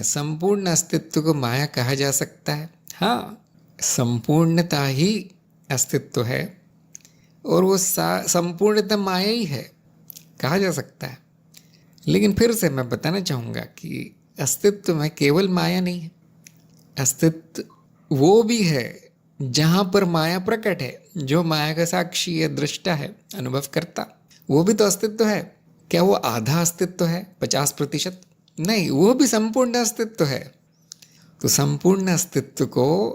संपूर्ण अस्तित्व को माया कहा जा सकता है? हाँ, संपूर्णता ही अस्तित्व है और वो संपूर्णता माया ही है, कहा जा सकता है। लेकिन फिर से मैं बताना चाहूँगा कि अस्तित्व में केवल माया नहीं है। अस्तित्व वो भी है जहाँ पर माया प्रकट है, जो माया का साक्षी है, दृष्टा है, अनुभव करता, वो भी तो अस्तित्व है। क्या वो आधा अस्तित्व है, 50%? नहीं, वो भी संपूर्ण अस्तित्व है। तो संपूर्ण अस्तित्व को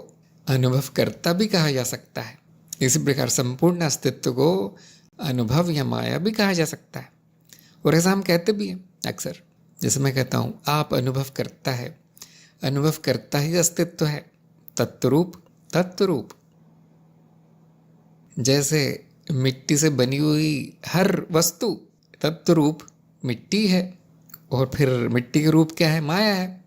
अनुभव करता भी कहा जा सकता है। इसी प्रकार संपूर्ण अस्तित्व को अनुभव या माया भी कहा जा सकता है। और ऐसा हम कहते भी हैं अक्सर। जैसे मैं कहता हूँ, आप अनुभव करता है, अनुभव करता ही अस्तित्व है, तत्वरूप तत्वरूप। जैसे मिट्टी से बनी हुई हर वस्तु तत्वरूप मिट्टी है, और फिर मिट्टी के रूप क्या है? माया है।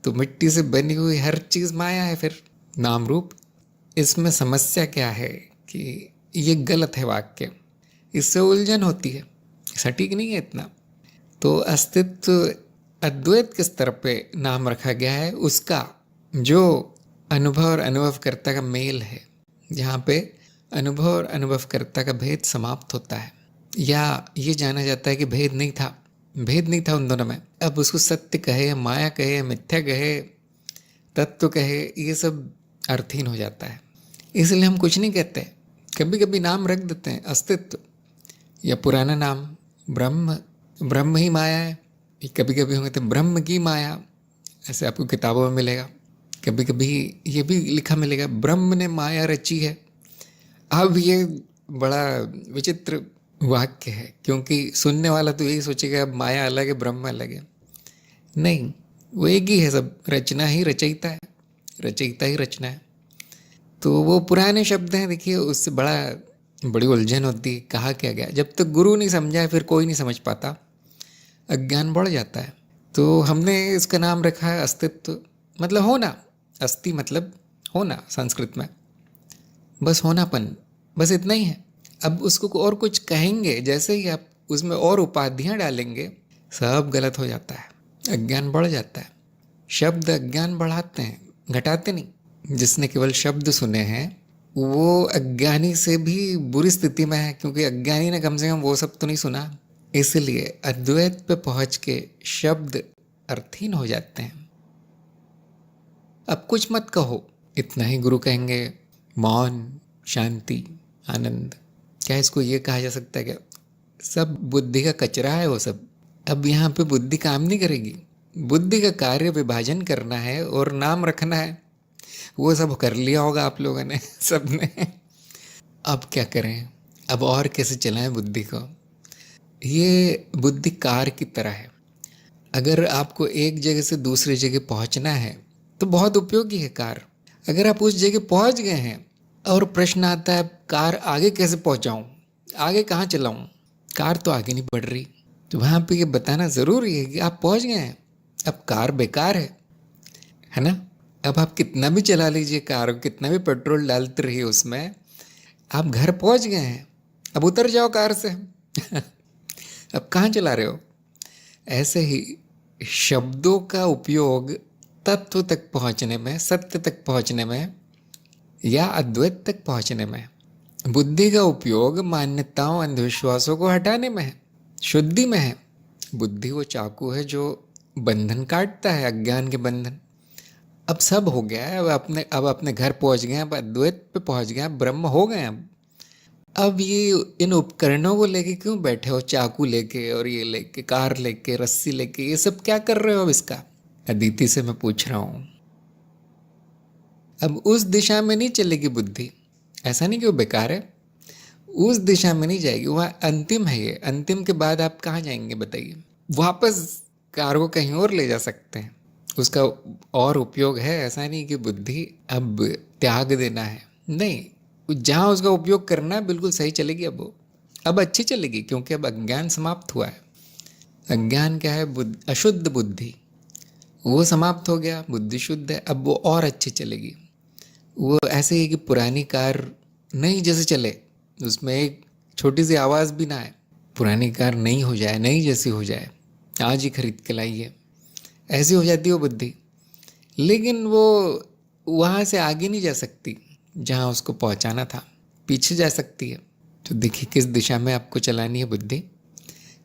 तो मिट्टी से बनी हुई हर चीज़ माया है, फिर नाम रूप। इसमें समस्या क्या है कि ये गलत है वाक्य, इससे उलझन होती है, सटीक नहीं है इतना। तो अस्तित्व अद्वैत के स्तर पे नाम रखा गया है उसका, जो अनुभव और अनुभवकर्ता का मेल है, जहाँ पे अनुभव और अनुभवकर्ता का भेद समाप्त होता है, या ये जाना जाता है कि भेद नहीं था, भेद नहीं था उन दोनों में। अब उसको सत्य कहे, माया कहे, मिथ्या कहे, तत्व कहे, ये सब अर्थहीन हो जाता है। इसलिए हम कुछ नहीं कहते, कभी कभी नाम रख देते हैं अस्तित्व, या पुराना नाम ब्रह्म, ब्रह्म ही माया है। कभी कभी हम कहते हैं ब्रह्म की माया, ऐसे आपको किताबों में मिलेगा। कभी कभी ये भी लिखा मिलेगा, ब्रह्म ने माया रची है। अब ये बड़ा विचित्र वाक्य है, क्योंकि सुनने वाला तो यही सोचेगा अब माया अलग है, ब्रह्म अलग है। नहीं, वो एक ही है, सब रचना ही रचयिता है, रचयिता ही रचना है। तो वो पुराने शब्द हैं, देखिए, उससे बड़ी उलझन होती है, कहा क्या गया। जब तक गुरु नहीं समझाए फिर कोई नहीं समझ पाता, अज्ञान बढ़ जाता है। तो हमने इसका नाम रखा है अस्तित्व, मतलब होना। अस्ति मतलब होना संस्कृत में, बस होनापन, बस इतना ही है। अब उसको और कुछ कहेंगे, जैसे ही आप उसमें और उपाधियाँ डालेंगे, सब गलत हो जाता है, अज्ञान बढ़ जाता है। शब्द अज्ञान बढ़ाते हैं, घटाते नहीं। जिसने केवल शब्द सुने हैं वो अज्ञानी से भी बुरी स्थिति में है, क्योंकि अज्ञानी ने कम से कम वो सब तो नहीं सुना। इसलिए अद्वैत पे पहुंच के शब्द अर्थहीन हो जाते हैं। अब कुछ मत कहो, इतना ही गुरु कहेंगे, मौन, शांति, आनंद। क्या इसको ये कहा जा सकता है क्या सब बुद्धि का कचरा है वो सब? अब यहाँ पे बुद्धि काम नहीं करेगी। बुद्धि का कार्य विभाजन करना है और नाम रखना है। वो सब कर लिया होगा आप लोगों ने, सबने। अब क्या करें? अब और कैसे चलाएं बुद्धि को? ये बुद्धि कार की तरह है। अगर आपको एक जगह से दूसरी जगह पहुंचना है तो बहुत उपयोगी है कार। अगर आप उस जगह पहुंच गए हैं और प्रश्न आता है कार आगे कैसे पहुंचाऊं, आगे कहाँ चलाऊं, कार तो आगे नहीं बढ़ रही, तो वहाँ पे ये बताना ज़रूरी है कि आप पहुंच गए हैं, अब कार बेकार है ना? अब आप कितना भी चला लीजिए कार, कितना भी पेट्रोल डालते रहिए उसमें, आप घर पहुंच गए हैं, अब उतर जाओ कार से। अब कहाँ चला रहे हो? ऐसे ही शब्दों का उपयोग तत्व तक पहुंचने में, सत्य तक पहुंचने में, या अद्वैत तक पहुंचने में। बुद्धि का उपयोग मान्यताओं, अंधविश्वासों को हटाने में है, शुद्धि में है। बुद्धि वो चाकू है जो बंधन काटता है, अज्ञान के बंधन। अब सब हो गया है, अब अपने घर पहुंच गए, अब अद्वैत पे पहुंच गए, ब्रह्म हो गए। अब ये इन उपकरणों को लेके क्यों बैठे हो, चाकू लेके और ये लेके, कार लेके, रस्सी लेके, ये सब क्या कर रहे हो अब इसका? अदिति से मैं पूछ रहा हूँ। अब उस दिशा में नहीं चलेगी बुद्धि, ऐसा नहीं कि वो बेकार है, उस दिशा में नहीं जाएगी, वहाँ अंतिम है। ये अंतिम के बाद आप कहाँ जाएंगे बताइए? वापस कार को कहीं और ले जा सकते हैं, उसका और उपयोग है। ऐसा नहीं कि बुद्धि अब त्याग देना है, नहीं, जहाँ उसका उपयोग करना है बिल्कुल सही चलेगी। अब वो अब अच्छी चलेगी, क्योंकि अब अज्ञान समाप्त हुआ है। अज्ञान क्या है? अशुद्ध बुद्धि, वो समाप्त हो गया, बुद्धि शुद्ध है, अब वो और अच्छी चलेगी। वो ऐसे ही कि पुरानी कार नई जैसे चले, उसमें एक छोटी सी आवाज़ भी ना आए, पुरानी कार नई हो जाए, नई जैसी हो जाए, आज ही खरीद के लाइए, ऐसी हो जाती है वो बुद्धि। लेकिन वो वहाँ से आगे नहीं जा सकती जहाँ उसको पहुँचाना था, पीछे जा सकती है। तो देखिए किस दिशा में आपको चलानी है बुद्धि,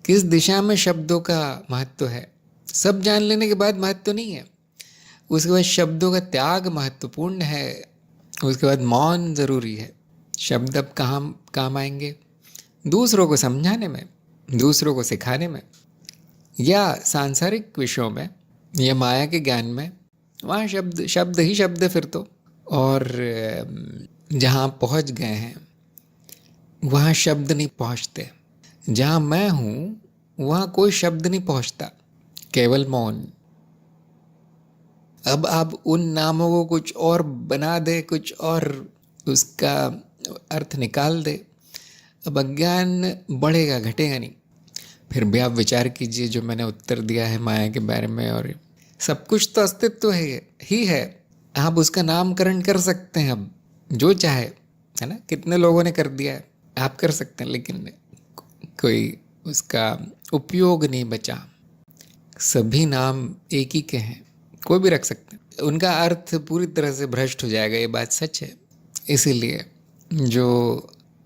किस दिशा में शब्दों का महत्व है। सब जान लेने के बाद महत्व नहीं है, उसके बाद शब्दों का त्याग महत्वपूर्ण है, उसके बाद मौन ज़रूरी है। शब्द अब कहाँ काम आएंगे? दूसरों को समझाने में, दूसरों को सिखाने में, या सांसारिक विषयों में, या माया के ज्ञान में। वहाँ शब्द शब्द ही शब्द है फिर तो। और जहाँ पहुँच गए हैं वहाँ शब्द नहीं पहुँचते। जहाँ मैं हूँ वहाँ कोई शब्द नहीं पहुँचता, केवल मौन। अब आप उन नामों को कुछ और बना दे, कुछ और उसका अर्थ निकाल दे, अब अज्ञान बढ़ेगा, घटेगा नहीं। फिर भी आप विचार कीजिए, जो मैंने उत्तर दिया है माया के बारे में, और सब कुछ तो अस्तित्व ही है। आप उसका नामकरण कर सकते हैं अब जो चाहे, है ना। कितने लोगों ने कर दिया है, आप कर सकते हैं, लेकिन कोई उसका उपयोग नहीं बचा। सभी नाम एक ही के हैं, कोई भी रख सकते हैं, उनका अर्थ पूरी तरह से भ्रष्ट हो जाएगा, ये बात सच है। इसीलिए जो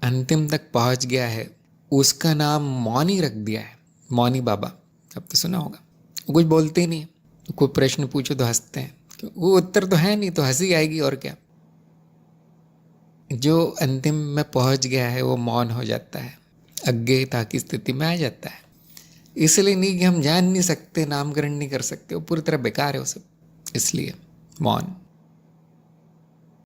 अंतिम तक पहुंच गया है उसका नाम मौनी रख दिया है, मौनी बाबा। अब तो सुना होगा, वो कुछ बोलते ही नहीं, कोई प्रश्न पूछो तो हंसते हैं, वो उत्तर तो है नहीं तो हंसी आएगी और क्या। जो अंतिम में पहुंच गया है वो मौन हो जाता है, अज्ञेयता की स्थिति में आ जाता है। इसलिए नहीं कि हम जान नहीं सकते, नामकरण नहीं कर सकते, वो पूरी तरह बेकार है वो सब, इसलिए मौन।